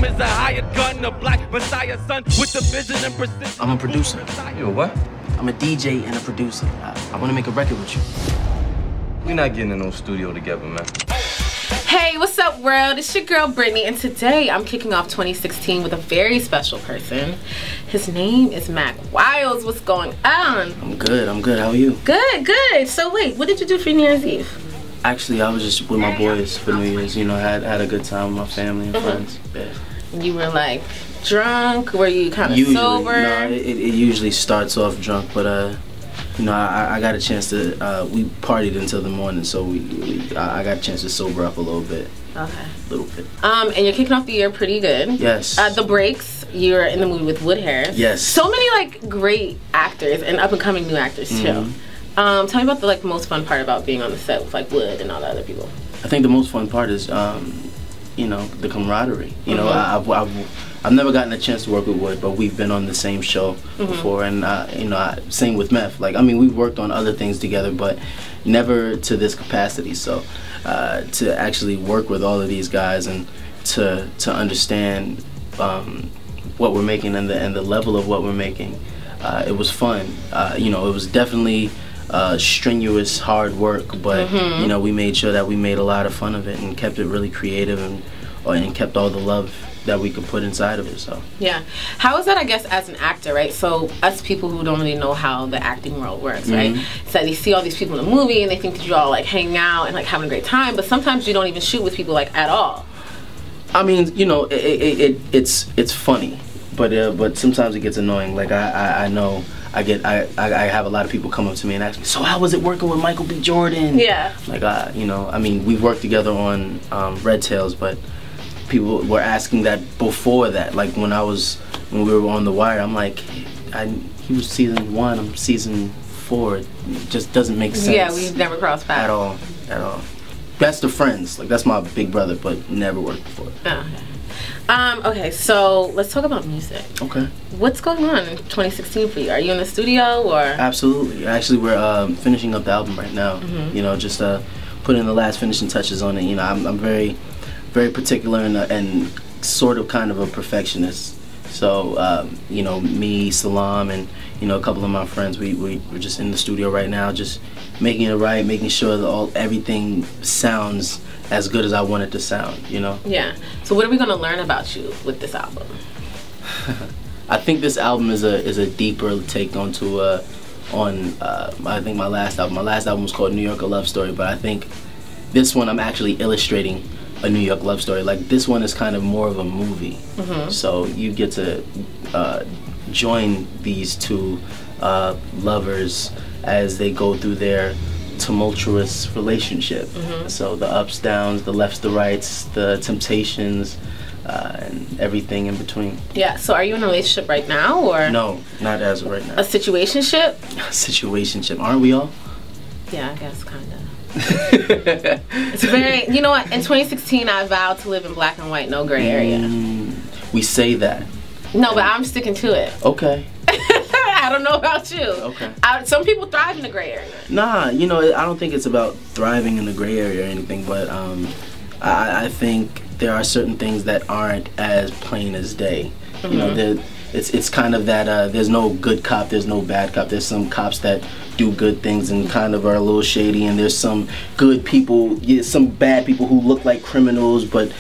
name is a hired gun, a black messiah son with the vision and precision. I'm a producer. You a what? I'm a DJ and a producer. I want to make a record with you. We're not getting in no studio together, man. Hey, what's up, world? It's your girl, Brittany, and today I'm kicking off 2016 with a very special person. His name is Mack Wilds. What's going on? I'm good. How are you? Good, good. So wait, what did you do for New Year's Eve? Actually, I was just with my boys for New Year's. You know, had a good time with my family and friends. Yeah. You were like drunk? Were you kind of sober? No, it usually starts off drunk, but you know, I got a chance to, we partied until the morning, so I got a chance to sober up a little bit. Okay. A little bit. And you're kicking off the year pretty good. Yes. The Breaks, you're in the movie with Wood Harris. Yes. So many, like, great actors and up-and-coming new actors, too. Tell me about the, like, most fun part about being on the set with, like, Wood and all the other people. I think the most fun part is, you know, the camaraderie. You know, I've never gotten a chance to work with Wood, but we've been on the same show before, and you know, same with Meth. Like, I mean, we've worked on other things together, but never to this capacity. So, to actually work with all of these guys and to understand what we're making and the level of what we're making, it was fun. You know, it was definitely strenuous, hard work, but you know, we made sure that we made a lot of fun of it and kept it really creative and kept all the love that we could put inside of it. So yeah, how is that, I guess, as an actor, right? So us people who don't really know how the acting world works, right? So they see all these people in the movie and they think that you're all like hanging out and like having a great time, but sometimes you don't even shoot with people like at all. I mean, you know, it's funny, but sometimes it gets annoying. Like I know I have a lot of people come up to me and ask me, so how was it working with Michael B. Jordan? Yeah. Like, you know, I mean, we've worked together on Red Tails, but people were asking that before that. Like when we were on The Wire, I'm like, he was season 1, I'm season 4. It just doesn't make sense. Yeah, we've never crossed paths. At all. Best of friends. Like, that's my big brother, but never worked before. Oh, okay. Okay, so let's talk about music. Okay. What's going on in 2016 for you? Are you in the studio or? Absolutely. Actually, we're finishing up the album right now. You know, just putting the last finishing touches on it. You know, I'm very particular and sort of kind of a perfectionist. So, you know, me, Salam, and, you know, a couple of my friends, we're just in the studio right now, just making it right, making sure that everything sounds as good as I want it to sound, you know? Yeah. So what are we going to learn about you with this album? I think this album is a deeper take onto I think my last album. My last album was called New York: A Love Story, but I think this one I'm actually illustrating a New York love story. Like, this one is kind of more of a movie. So you get to join these two lovers as they go through their tumultuous relationship. So the ups, downs, the lefts, the rights, the temptations, and everything in between. Yeah. So are you in a relationship right now, or? No, not as of right now. A situationship? Situationship. Aren't we all? Yeah, I guess kind of. It's very, you know what, in 2016 I vowed to live in black and white, no gray area. We say that. No, but I'm sticking to it. Okay. I don't know about you. Okay. Some people thrive in the gray area. Nah, you know, I don't think it's about thriving in the gray area or anything, but I think there are certain things that aren't as plain as day. You know, it's kind of that there's no good cop, there's no bad cop. There's some cops that do good things and kind of are a little shady, and there's some good people, some bad people who look like criminals but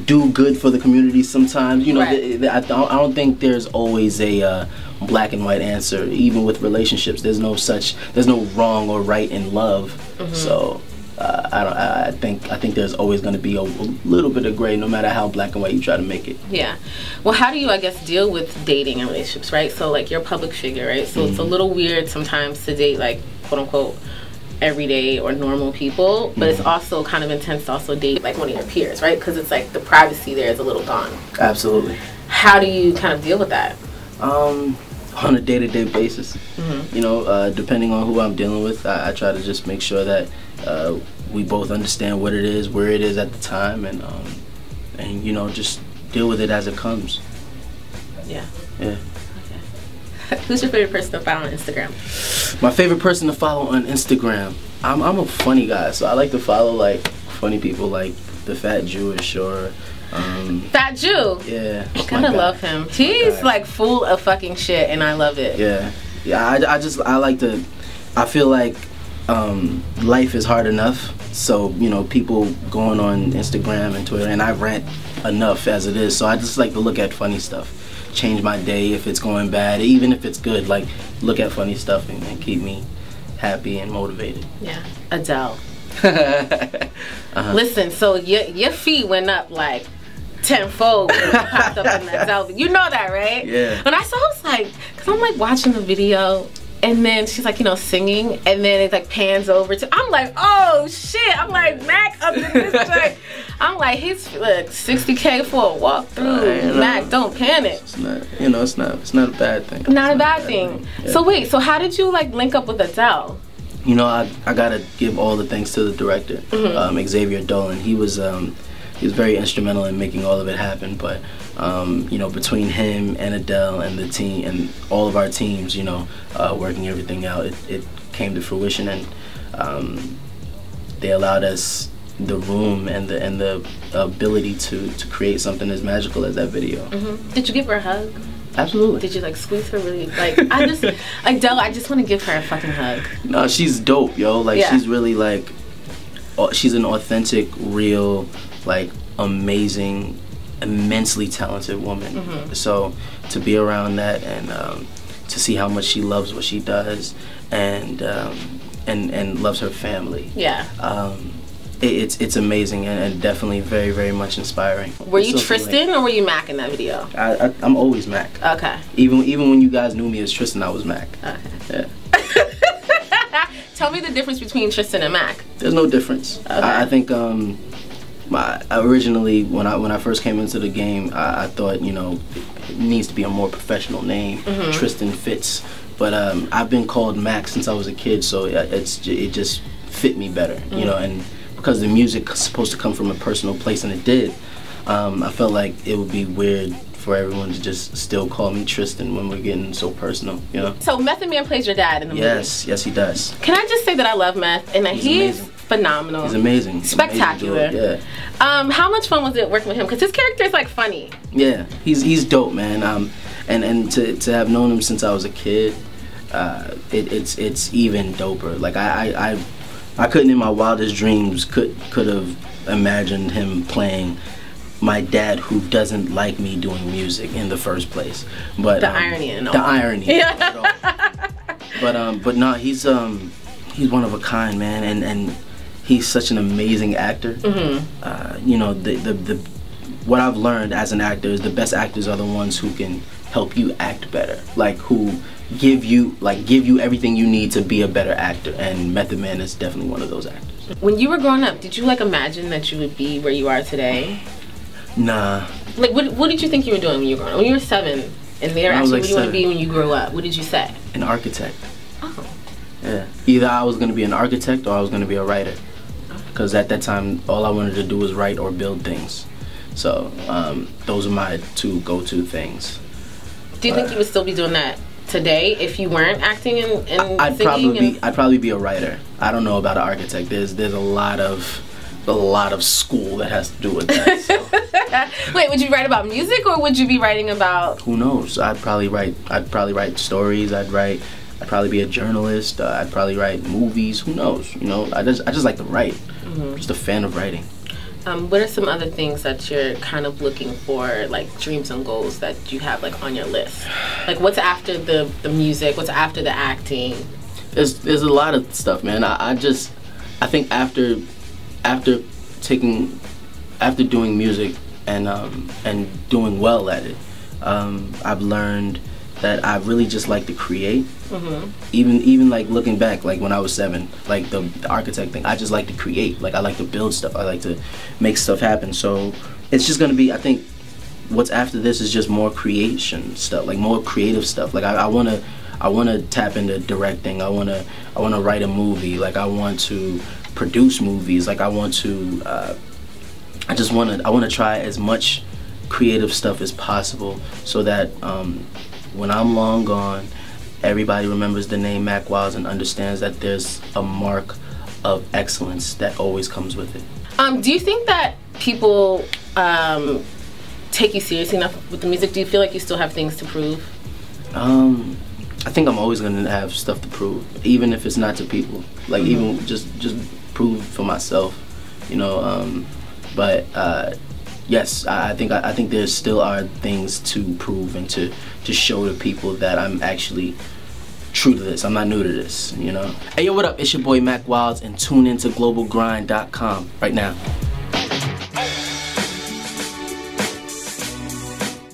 do good for the community sometimes. You know, I don't think there's always a black and white answer, even with relationships. There's no wrong or right in love. So I think there's always going to be a little bit of gray, no matter how black and white you try to make it. Yeah. Well, how do you, I guess, deal with dating and relationships, right? So, like, you're a public figure, right? So it's a little weird sometimes to date, like, quote unquote, everyday or normal people, but it's also kind of intense to also date like one of your peers, right? Because it's like the privacy there is a little gone. Absolutely. How do you kind of deal with that? On a day-to-day basis. You know, depending on who I'm dealing with, I try to just make sure that we both understand what it is, where it is at the time, and you know, just deal with it as it comes. Yeah. Yeah. Okay. Who's your favorite person to follow on Instagram? My favorite person to follow on Instagram. I'm a funny guy, so I like to follow like funny people like the Fat Jewish or Fat Jew. Yeah. Gotta love him. He's like full of fucking shit, and I love it. Yeah. Yeah. I like to. I feel like life is hard enough. So you know, people going on Instagram and Twitter, and I rant enough as it is. So I just like to look at funny stuff. Change my day if it's going bad, even if it's good. Like look at funny stuff and keep me happy and motivated. Yeah. Adele. Listen, so your feet went up like tenfold when you popped up in that Adele. You know that, right? Yeah. When I saw, I was like, because I'm like watching the video, and then she's like, you know, singing, and then it like pans over to. I'm like, oh shit! I'm like, Mack up in this joint. I'm like, he's like 60K for a walkthrough. Mack, don't panic. It's not, you know, it's not a bad thing. Not a bad thing. Yeah. So wait, so how did you like link up with Adele? You know, I gotta give all the thanks to the director, Xavier Dolan. He was very instrumental in making all of it happen. But you know, between him and Adele and the team and all of our teams, you know, working everything out, it came to fruition, and they allowed us the room and the ability to create something as magical as that video. Did you give her a hug? Absolutely. Did you like squeeze her really? Like Adele, I just want to give her a fucking hug. No, she's dope, yo. Like she's really like, she's an authentic, real, like amazing, immensely talented woman. So to be around that and to see how much she loves what she does and loves her family. Yeah. It's amazing and definitely very, very much inspiring. Were you Tristan or were you Mack in that video? I'm always Mack. Okay. Even when you guys knew me as Tristan, I was Mack. Okay. Yeah. Tell me the difference between Tristan and Mack. There's no difference. Okay. I think originally when I first came into the game, I thought, you know, it needs to be a more professional name. Tristan fits, but I've been called Mack since I was a kid, so it just fit me better, you know, and because the music is supposed to come from a personal place, and it did, I felt like it would be weird for everyone to just still call me Tristan when we're getting so personal, you know? So Method Man plays your dad in the movie? Yes, he does. Can I just say that I love Meth, and that he's phenomenal. He's amazing. Spectacular. Amazing, yeah. How much fun was it working with him? Because his character is like funny. Yeah, he's dope, man. And to have known him since I was a kid, it's even doper. Like I couldn't in my wildest dreams could have imagined him playing my dad who doesn't like me doing music in the first place. But the irony and all. The irony. Yeah. But no, he's one of a kind, man, and he's such an amazing actor. You know, what I've learned as an actor is the best actors are the ones who can help you act better, like who give you everything you need to be a better actor, and Method Man is definitely one of those actors. When you were growing up, did you like imagine that you would be where you are today? Nah. Like what did you think you were doing when you were growing up? When you were 7 and they were asking what you want to be when you grow up, what did you say? An architect. Oh. Yeah. Either I was going to be an architect or I was going to be a writer, because at that time all I wanted to do was write or build things. So those are my two go-to things. Do you think you would still be doing that today if you weren't acting and singing? I'd probably be a writer. I don't know about an architect. There's a lot of school that has to do with that. So. Wait, would you write about music or would you be writing about? Who knows? I'd probably write stories. I'd probably be a journalist. I'd probably write movies. Who knows? You know, I just like to write. I'm just a fan of writing. What are some other things that you're kind of looking for, like dreams and goals that you have like on your list? Like what's after the music? What's after the acting? There's a lot of stuff, man. I think after doing music and doing well at it, I've learned that I really just like to create. Even like looking back, like when I was 7, like the architect thing, I just like to create. Like I like to build stuff. I like to make stuff happen. So it's just gonna be, I think what's after this is just more creation stuff, like more creative stuff. Like I wanna tap into directing. I wanna write a movie. Like I want to produce movies. Like I want to I wanna try as much creative stuff as possible, so that when I'm long gone, everybody remembers the name Mack Wilds and understands that there's a mark of excellence that always comes with it. Do you think that people take you seriously enough with the music? Do you feel like you still have things to prove? I think I'm always gonna have stuff to prove, even if it's not to people. Like even just prove for myself, you know. But yes, I think there still are things to prove and to show to people that I'm actually true to this. I'm not new to this, you know. Hey yo, what up? It's your boy Mack Wilds, and tune into GlobalGrind.com right now.